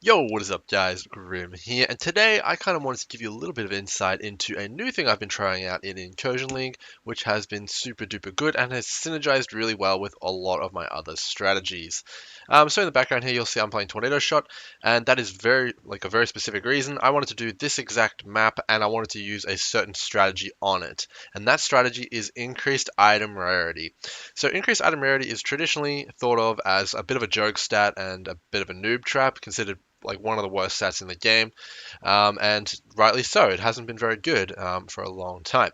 Yo, what is up, guys? Grim here, and today I kind of wanted to give you a little bit of insight into a new thing I've been trying out in Incursion League, which has been super duper good and has synergized really well with a lot of my other strategies. So in the background here, you'll see I'm playing Tornado Shot, and that is a very specific reason. I wanted to do this exact map, and I wanted to use a certain strategy on it, and that strategy is increased item rarity. So increased item rarity is traditionally thought of as a bit of a joke stat and a bit of a noob trap, considered like one of the worst stats in the game, and rightly so. It hasn't been very good for a long time.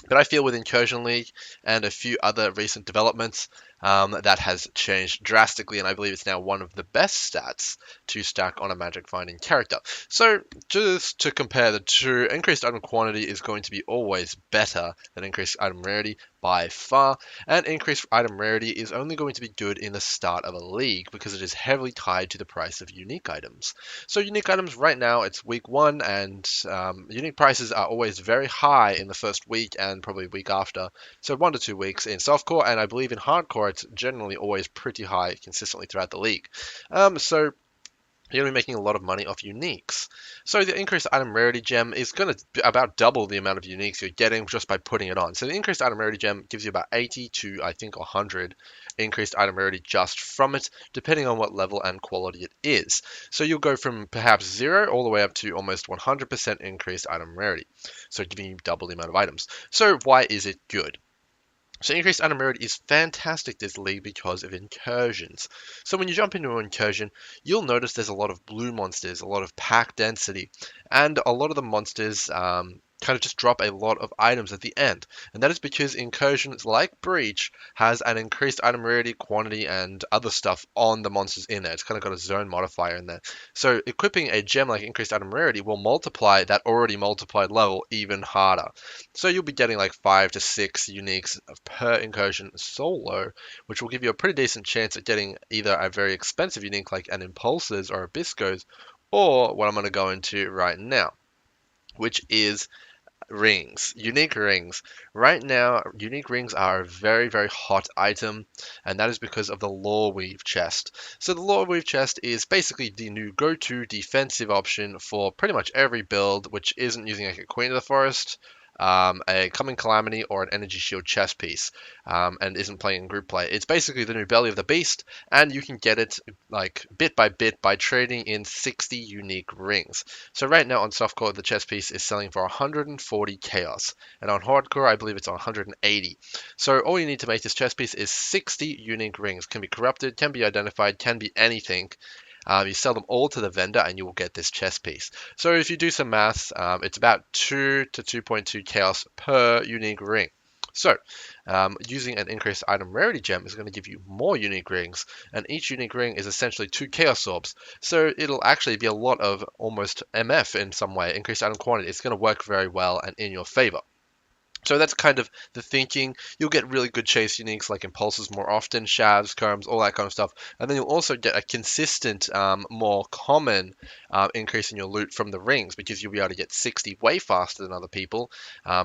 But I feel with Incursion League and a few other recent developments, that has changed drastically, and I believe it's now one of the best stats to stack on a Magic Finding character. So, just to compare the two, increased item quantity is going to be always better than increased item rarity by far, and increased item rarity is only going to be good in the start of a league because it is heavily tied to the price of unique items. So unique items right now, it's week one, and unique prices are always very high in the first week and probably week after. So 1 to 2 weeks in softcore, and I believe in hardcore, it's generally always pretty high consistently throughout the league. So you're going to be making a lot of money off uniques. So the increased item rarity gem is going to about double the amount of uniques you're getting just by putting it on. So the increased item rarity gem gives you about 80 to I think 100 increased item rarity just from it, depending on what level and quality it is. So you'll go from perhaps 0 all the way up to almost 100% increased item rarity. So giving you double the amount of items. So why is it good? So increased item rarity is fantastic this league because of incursions. So when you jump into an incursion, you'll notice there's a lot of blue monsters, a lot of pack density, and a lot of the monsters kind of just drop a lot of items at the end. And that is because incursions like Breach has an increased item rarity, quantity, and other stuff on the monsters in there. It's kind of got a zone modifier in there. So equipping a gem like increased item rarity will multiply that already multiplied level even harder. So you'll be getting like 5 to 6 uniques per incursion solo, which will give you a pretty decent chance at getting either a very expensive unique like an Impulses or a Biscos, or what I'm going to go into right now, which is rings, unique rings. Right now, unique rings are a very, very hot item, and that is because of the Lore Weave chest. So the Lore Weave chest is basically the new go-to defensive option for pretty much every build, which isn't using like a Queen of the Forest, a Coming Calamity, or an Energy Shield chest piece, and isn't playing in group play. It's basically the new Belly of the Beast, and you can get it like bit by bit by trading in 60 unique rings. So right now on softcore, the chess piece is selling for 140 chaos, and on hardcore, I believe it's 180. So all you need to make this chess piece is 60 unique rings. Can be corrupted, can be identified, can be anything. You sell them all to the vendor, and you will get this chess piece. So if you do some maths, it's about 2 to 2.2 chaos per unique ring. So, using an increased item rarity gem is going to give you more unique rings, and each unique ring is essentially 2 chaos orbs. So it'll actually be a lot of almost MF in some way, increased item quantity. It's going to work very well and in your favor. So that's kind of the thinking. You'll get really good chase uniques like impulses more often, shavs, combs, all that kind of stuff. And then you'll also get a consistent, more common increase in your loot from the rings because you'll be able to get 60 way faster than other people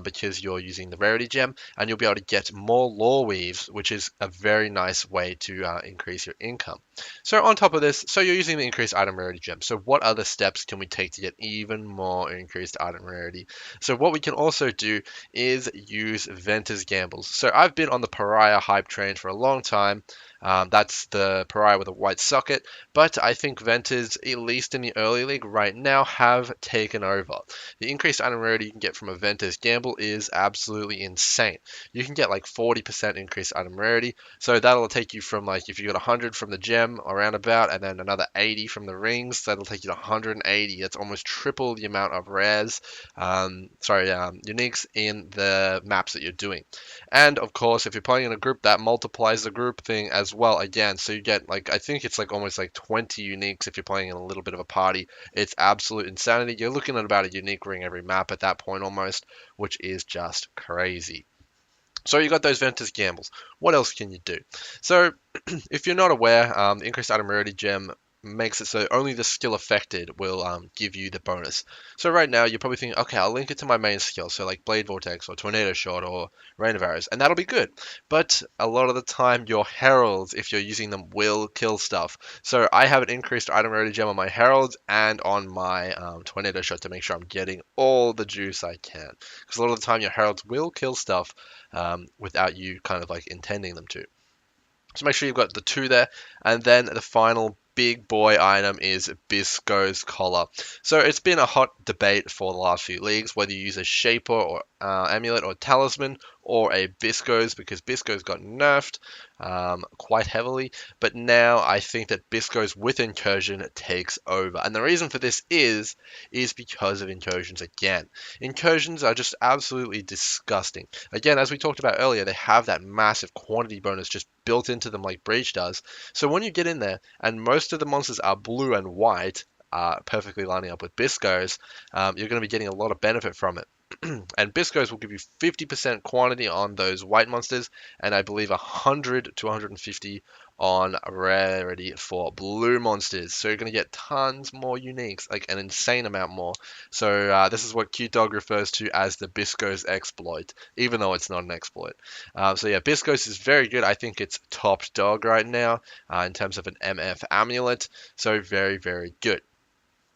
because you're using the rarity gem. And you'll be able to get more lore weaves, which is a very nice way to increase your income. So on top of this, so you're using the increased item rarity gem. So what other steps can we take to get even more increased item rarity? So what we can also do is use Venter's Gambles. So I've been on the Pariah hype train for a long time. That's the Pariah with a white socket, but I think Venters, at least in the early league right now, have taken over. The increased item rarity you can get from a Venter's Gamble is absolutely insane. You can get like 40% increased item rarity, so that'll take you from like if you got 100 from the gem or roundabout, and then another 80 from the rings, that'll take you to 180. That's almost triple the amount of rares, uniques in the maps that you're doing. And of course, if you're playing in a group, that multiplies the group thing as well again. So you get like, I think it's like almost like 20 uniques if you're playing in a little bit of a party. It's absolute insanity. You're looking at about a unique ring every map at that point almost, which is just crazy. So you got those Ventus gambles. What else can you do? So if you're not aware, the increased item rarity gem makes it so only the skill affected will give you the bonus. So right now you're probably thinking, okay, I'll link it to my main skill, so like Blade Vortex or Tornado Shot or Rain of Arrows, and that'll be good. But a lot of the time your heralds, if you're using them, will kill stuff. So I have an increased item rarity gem on my heralds and on my Tornado Shot to make sure I'm getting all the juice I can. Because a lot of the time your heralds will kill stuff without you kind of like intending them to. So make sure you've got the two there. And then the final big boy item is Bisco's collar. So it's been a hot debate for the last few leagues whether you use a shaper or amulet or talisman or a Bisco's, because Bisco's got nerfed quite heavily. But now I think that Bisco's with incursion takes over. And the reason for this is because of incursions again. Incursions are just absolutely disgusting. Again, as we talked about earlier, they have that massive quantity bonus just built into them like Breach does. So when you get in there and most of the monsters are blue and white, perfectly lining up with Biscos, you're going to be getting a lot of benefit from it. And Biscos will give you 50% quantity on those white monsters, and I believe 100 to 150 on Rarity for blue monsters. So you're going to get tons more uniques, like an insane amount more. So this is what Cute Dog refers to as the Biscos exploit, even though it's not an exploit. So yeah, Biscos is very good. I think it's top dog right now in terms of an MF amulet. So very, very good.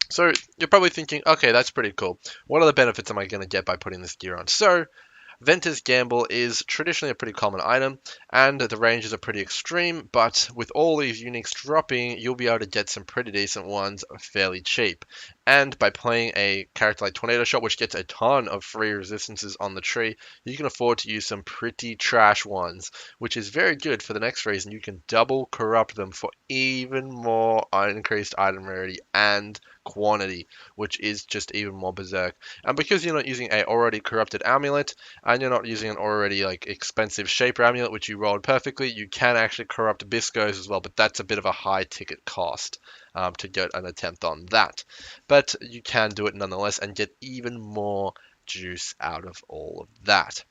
So you're probably thinking, okay, that's pretty cool. What other benefits am I going to get by putting this gear on? So Venter's Gamble is traditionally a pretty common item, and the ranges are pretty extreme, but with all these uniques dropping, you'll be able to get some pretty decent ones fairly cheap. And by playing a character like Tornado Shot, which gets a ton of free resistances on the tree, you can afford to use some pretty trash ones, which is very good for the next reason. You can double corrupt them for even more increased item rarity and quantity, which is just even more berserk. And because you're not using a already corrupted amulet, and you're not using an already like expensive Shaper amulet, which you rolled perfectly, you can actually corrupt Biscos as well, but that's a bit of a high ticket cost to get an attempt on that. But you can do it nonetheless and get even more juice out of all of that.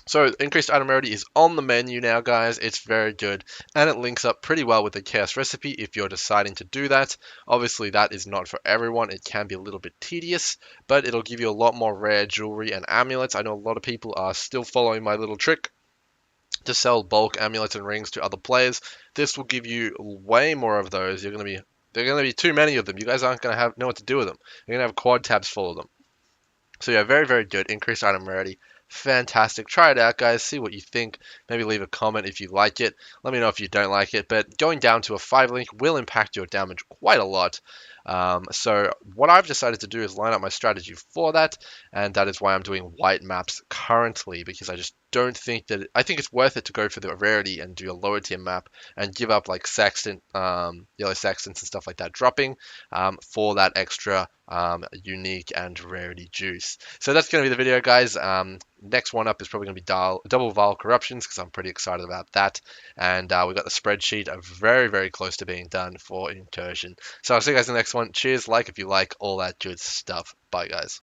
So increased item rarity is on the menu now, guys. It's very good, and it links up pretty well with the chaos recipe if you're deciding to do that. Obviously, that is not for everyone. It can be a little bit tedious, but it'll give you a lot more rare jewelry and amulets. I know a lot of people are still following my little trick to sell bulk amulets and rings to other players. This will give you way more of those. They're gonna be too many of them. You guys aren't gonna know what to do with them. You're gonna have quad tabs full of them. So yeah, very, very good. Increased item rarity. Fantastic. Try it out, guys. See what you think. Maybe leave a comment if you like it. Let me know if you don't like it. But going down to a 5 link will impact your damage quite a lot. So what I've decided to do is line up my strategy for that, and that is why I'm doing white maps currently, because I just don't think that I think it's worth it to go for the rarity and do a lower tier map and give up like sextant, yellow sextants and stuff like that dropping for that extra unique and rarity juice. So that's going to be the video, guys. Next one up is probably going to be double Vile Corruptions, because I'm pretty excited about that. And we've got the spreadsheet very, very close to being done for Incursion. So I'll see you guys in the next one. Cheers, like if you like, all that good stuff. Bye, guys.